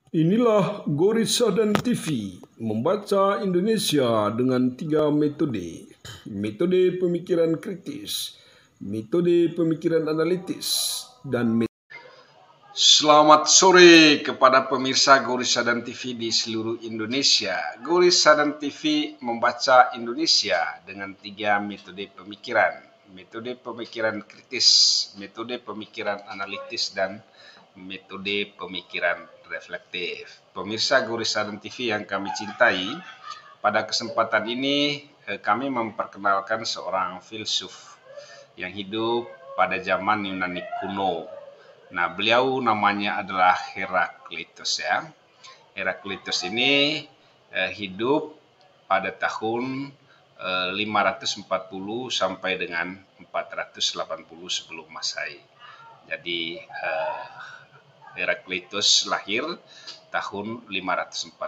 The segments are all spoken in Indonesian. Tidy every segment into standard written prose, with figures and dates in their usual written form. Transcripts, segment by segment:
Inilah Gorissa dan TV, membaca Indonesia dengan 3 metode. Metode pemikiran kritis, metode pemikiran analitis, dan Selamat sore kepada pemirsa Gorissa dan TV di seluruh Indonesia. Gorissa dan TV membaca Indonesia dengan 3 metode pemikiran. Metode pemikiran kritis, metode pemikiran analitis, dan metode pemikiran reflektif. Pemirsa Gorissa dan TV yang kami cintai, pada kesempatan ini kami memperkenalkan seorang filsuf yang hidup pada zaman Yunani kuno. Nah, beliau namanya adalah Heraklitus ya. Heraklitus ini hidup pada tahun 540 sampai dengan 480 sebelum Masehi. Jadi Heraklitus lahir tahun 540,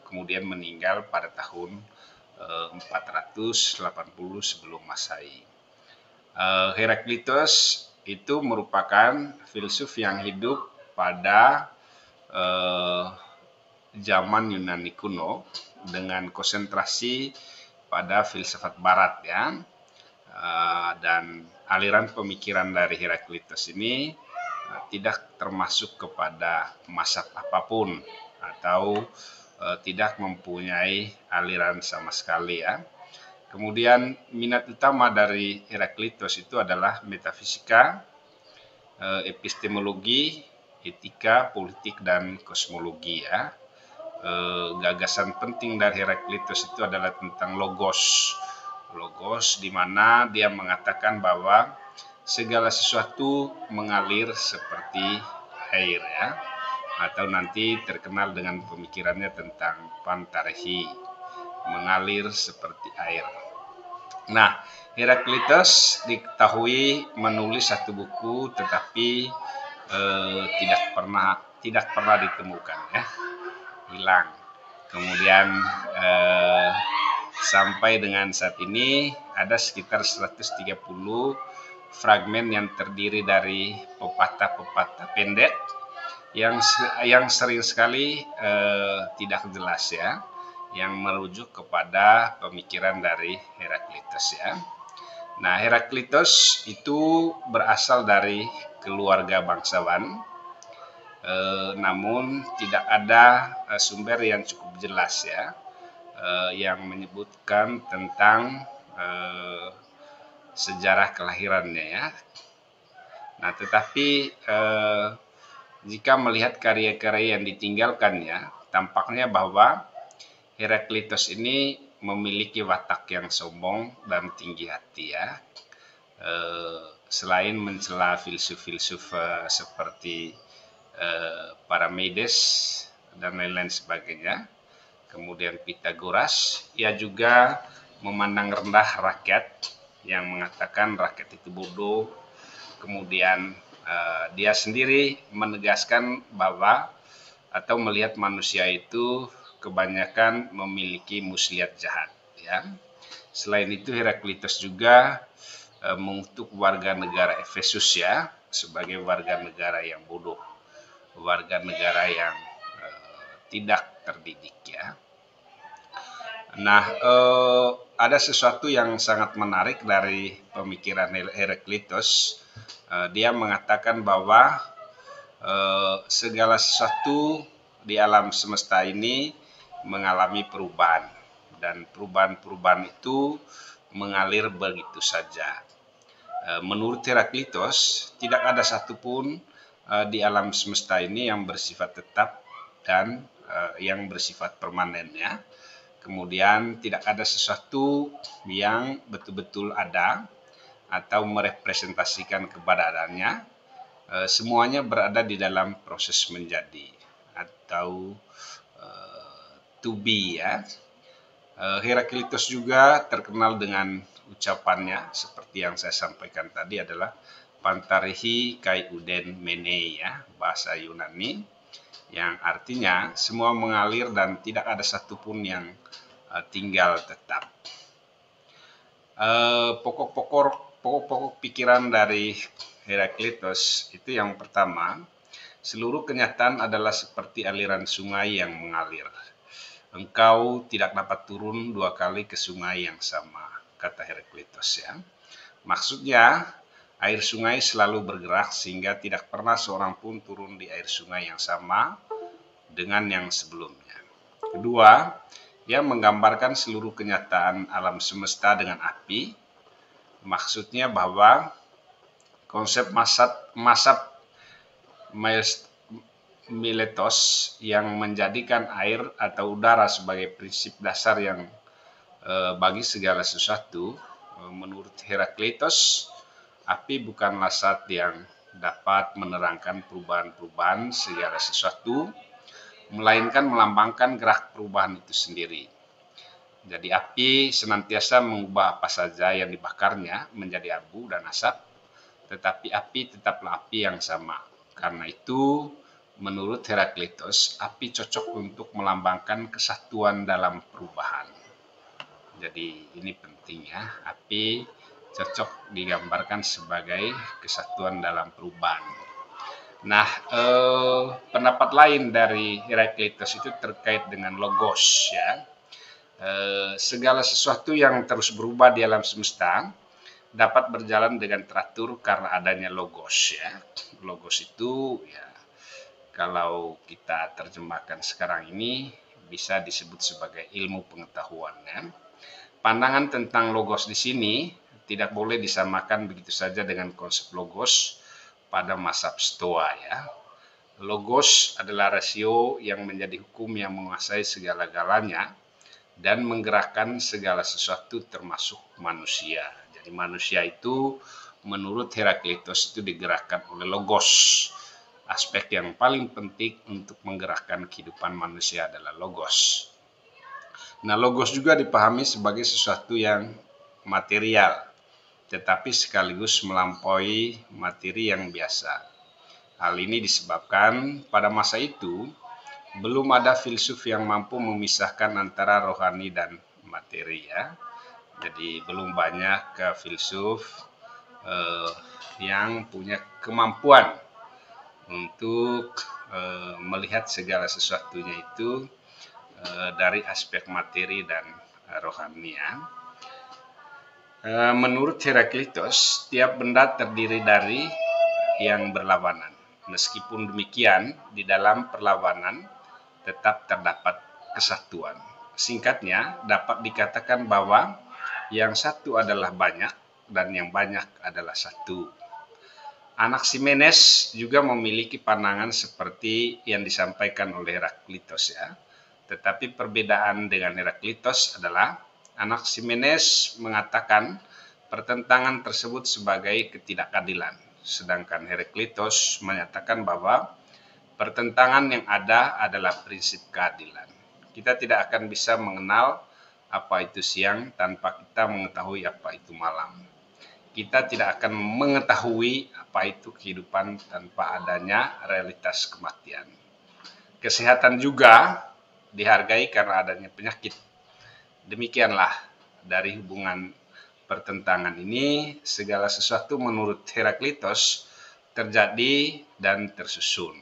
kemudian meninggal pada tahun 480 sebelum Masehi. Heraklitus itu merupakan filsuf yang hidup pada zaman Yunani kuno dengan konsentrasi pada filsafat barat ya. Dan aliran pemikiran dari Heraklitus ini tidak termasuk kepada mazhab apapun atau tidak mempunyai aliran sama sekali ya. Kemudian minat utama dari Heraklitus itu adalah metafisika, epistemologi, etika, politik, dan kosmologi ya. Gagasan penting dari Heraklitus itu adalah tentang logos. Logos di mana dia mengatakan bahwa segala sesuatu mengalir seperti air ya. Atau nanti terkenal dengan pemikirannya tentang pantarehi, mengalir seperti air. Nah, Heraklitus diketahui menulis satu buku tetapi tidak pernah ditemukan ya, hilang. Kemudian sampai dengan saat ini ada sekitar 130 fragmen yang terdiri dari pepatah-pepatah pendek yang sering sekali tidak jelas ya, yang merujuk kepada pemikiran dari Heraklitus ya. Nah, Heraklitus itu berasal dari keluarga bangsawan, namun tidak ada sumber yang cukup jelas ya, yang menyebutkan tentang sejarah kelahirannya ya. Nah, tetapi jika melihat karya-karya yang ditinggalkannya, tampaknya bahwa Heraklitus ini memiliki watak yang sombong dan tinggi hati ya. Selain mencela filsuf-filsuf seperti Parmenides dan lain-lain sebagainya, kemudian Pythagoras, ia juga memandang rendah rakyat yang mengatakan rakyat itu bodoh. Kemudian dia sendiri menegaskan bahwa atau melihat manusia itu kebanyakan memiliki muslihat jahat ya. Selain itu Heraklitus juga mengutuk warga negara Efesus ya sebagai warga negara yang bodoh, warga negara yang tidak terdidik ya. Nah, ada sesuatu yang sangat menarik dari pemikiran Heraklitus. Dia mengatakan bahwa segala sesuatu di alam semesta ini mengalami perubahan, dan perubahan-perubahan itu mengalir begitu saja. Menurut Heraklitus, tidak ada satupun di alam semesta ini yang bersifat tetap dan yang bersifat permanen ya. Kemudian tidak ada sesuatu yang betul-betul ada atau merepresentasikan keberadaannya. Semuanya berada di dalam proses menjadi atau to be ya. Heraklitus juga terkenal dengan ucapannya seperti yang saya sampaikan tadi adalah pantarehi kai uden mene ya, bahasa Yunani yang artinya semua mengalir dan tidak ada satupun yang tinggal tetap. Pokok-pokok pikiran dari Heraklitus itu yang pertama, Seluruh kenyataan adalah seperti aliran sungai yang mengalir. Engkau tidak dapat turun 2 kali ke sungai yang sama, kata Herakleitos ya. Maksudnya, air sungai selalu bergerak sehingga tidak pernah seorang pun turun di air sungai yang sama dengan yang sebelumnya. Kedua, ia menggambarkan seluruh kenyataan alam semesta dengan api. Maksudnya bahwa konsep masab Miletos yang menjadikan air atau udara sebagai prinsip dasar yang bagi segala sesuatu, menurut Herakleitos, api bukanlah zat yang dapat menerangkan perubahan-perubahan segala sesuatu, melainkan melambangkan gerak perubahan itu sendiri. Jadi api senantiasa mengubah apa saja yang dibakarnya menjadi abu dan asap, tetapi api tetaplah api yang sama. Karena itu, menurut Herakleitos, api cocok untuk melambangkan kesatuan dalam perubahan. Jadi ini penting ya, api cocok digambarkan sebagai kesatuan dalam perubahan. Nah, pendapat lain dari Herakleitos itu terkait dengan logos ya. Segala sesuatu yang terus berubah di alam semesta dapat berjalan dengan teratur karena adanya logos ya. Logos itu ya, kalau kita terjemahkan sekarang ini bisa disebut sebagai ilmu pengetahuan ya. Pandangan tentang logos di sini tidak boleh disamakan begitu saja dengan konsep logos pada mazhab Stoa ya. Logos adalah rasio yang menjadi hukum yang menguasai segala-galanya dan menggerakkan segala sesuatu termasuk manusia. Jadi manusia itu menurut Herakleitos itu digerakkan oleh logos. Aspek yang paling penting untuk menggerakkan kehidupan manusia adalah logos. Nah, logos juga dipahami sebagai sesuatu yang material, tetapi sekaligus melampaui materi yang biasa. Hal ini disebabkan pada masa itu belum ada filsuf yang mampu memisahkan antara rohani dan materi ya. Jadi belum banyak filsuf yang punya kemampuan untuk melihat segala sesuatunya itu dari aspek materi dan rohani ya. Menurut Herakleitos, tiap benda terdiri dari yang berlawanan. Meskipun demikian, di dalam perlawanan tetap terdapat kesatuan. Singkatnya, dapat dikatakan bahwa yang satu adalah banyak dan yang banyak adalah satu. Anaximenes juga memiliki pandangan seperti yang disampaikan oleh Herakleitos ya. Tetapi perbedaan dengan Herakleitos adalah Anaximenes mengatakan pertentangan tersebut sebagai ketidakadilan, sedangkan Herakleitos menyatakan bahwa pertentangan yang ada adalah prinsip keadilan. Kita tidak akan bisa mengenal apa itu siang tanpa kita mengetahui apa itu malam. Kita tidak akan mengetahui apa itu kehidupan tanpa adanya realitas kematian. Kesehatan juga dihargai karena adanya penyakit. Demikianlah dari hubungan pertentangan ini, segala sesuatu menurut Herakleitos terjadi dan tersusun.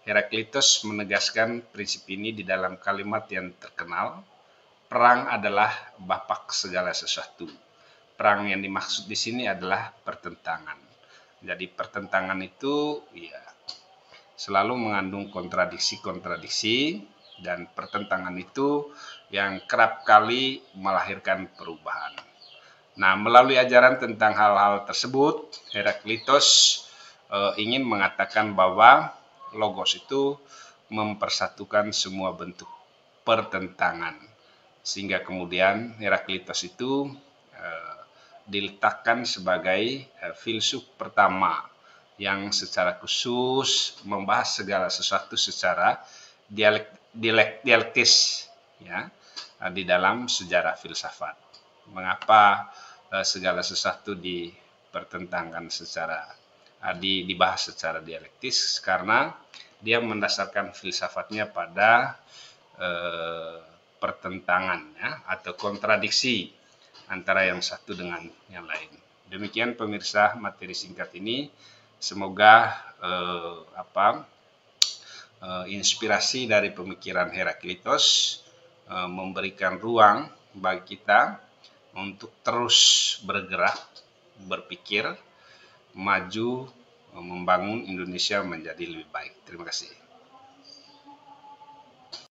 Herakleitos menegaskan prinsip ini di dalam kalimat yang terkenal, perang adalah bapak segala sesuatu. Perang yang dimaksud di sini adalah pertentangan. Jadi pertentangan itu ya selalu mengandung kontradiksi-kontradiksi, dan pertentangan itu yang kerap kali melahirkan perubahan. Nah, melalui ajaran tentang hal-hal tersebut, Herakleitos ingin mengatakan bahwa logos itu mempersatukan semua bentuk pertentangan. Sehingga kemudian Herakleitos itu diletakkan sebagai filsuf pertama yang secara khusus membahas segala sesuatu secara dialektis ya, di dalam sejarah filsafat. Mengapa segala sesuatu dipertentangkan secara dibahas secara dialektis? Karena dia mendasarkan filsafatnya pada pertentangan ya, atau kontradiksi antara yang satu dengan yang lain. Demikian pemirsa materi singkat ini, semoga inspirasi dari pemikiran Heraklitos memberikan ruang bagi kita untuk terus bergerak, berpikir, maju, membangun Indonesia menjadi lebih baik. Terima kasih.